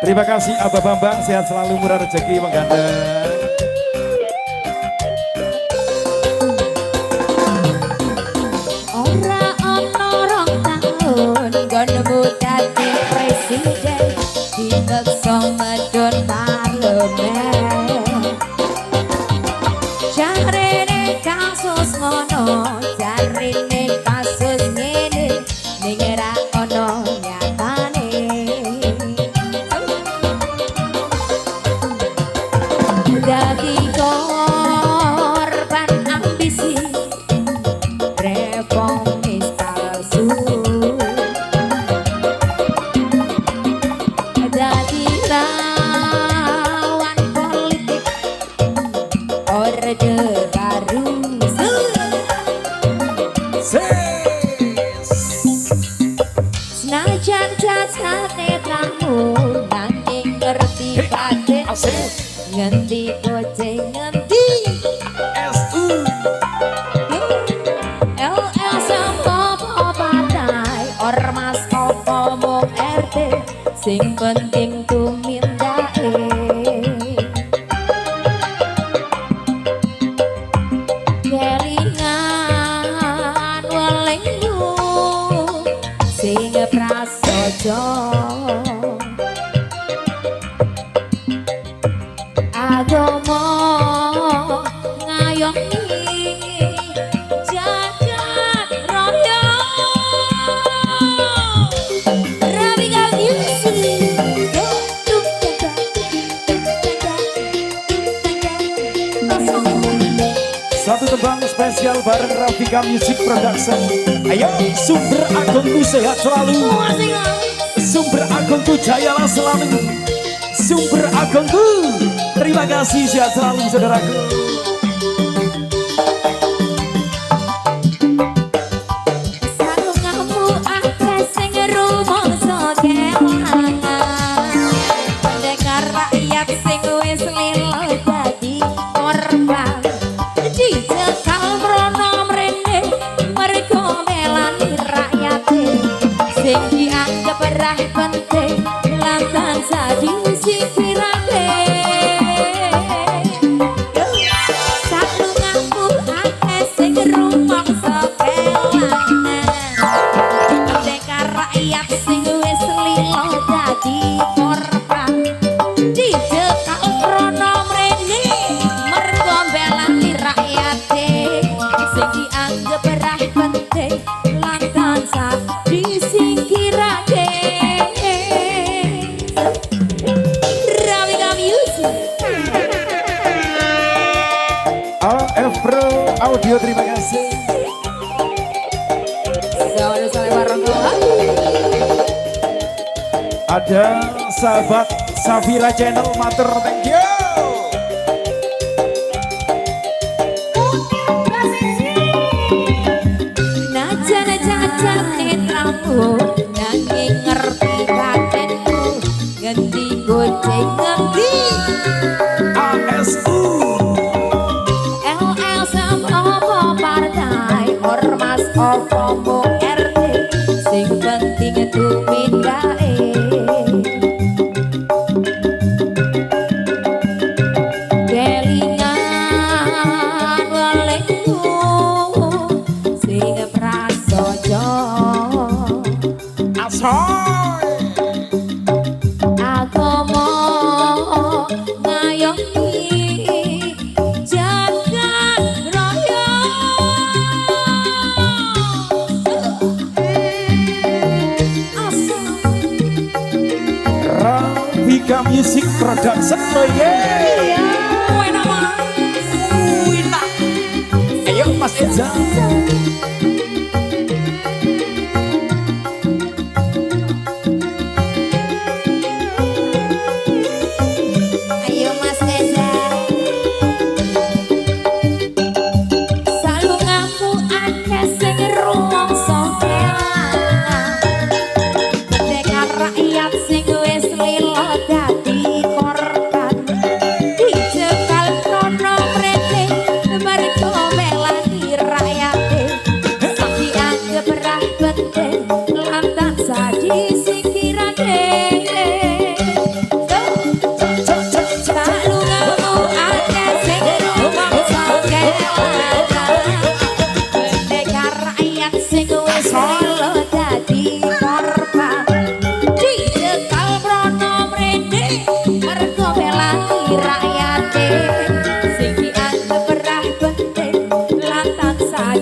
Terima kasih Abah Bambang, sehat selalu, murah rezeki, menggandeng. Ora ono rong tahun gonmu dadi presiden dibeksa medhot parlemen. Jarene kasus ngono, jarene kasus ngene, ning ora ono nyatane. Dadi korban ambisi reformis palsu, dadi lawan politik orde baru. Senajan jajane kamu nanging ngerti kadek ngendi goceng ngendi LS apa partai ormas apa mung RT sing penting tumindake. Kelingan welingmu sing prasaja agama ngayomi jagat raya. Rabiga Music. Satu tebang spesial bareng Rafika Music Production. Ayo Sumber Agungku sehat selalu, Sumber Agungku jayalah selalu, Sumber Agungku. Terima kasih, sehat selalu saudaraku. Sarungamu akeh sing rumangsa kelangan, pendekar rakyat sing wis lilo dadi korban. Dicekal mrono mrene mergo melani rakyate sing dianggap ora penting lan tansah disingkirake. Sarungamu akeh sing rumangsa kelangan, pendekar rakyat sing wis lilo dadi korban. Dicekal mrono mrene mergo melani rakyate sing dianggap ora penting lan tansah disingkirake. Rabiga Music. AF Pro Audio, terima kasih. Ada sahabat Safira Channel, matur thank you. Najan cacat netramu nanging ngerti batinmu ngendi goceng ngendi ASU LSM apa partai ormas apa mung RT sing penting tumindake. Kelingan welingmu sing prasaja Asoy. agama ngayomi jagat raya. Rafika Music Production, oh yeah. Ayo Mas Eza. Ayo Mas Eza. Salungamu akeh sing rumangsa kelangan, pendekar rakyat sing wis lilo dadi korban. Dicekal mrono mrene mergo melani rakyate rakyate sing dianggep ora penting lan tansah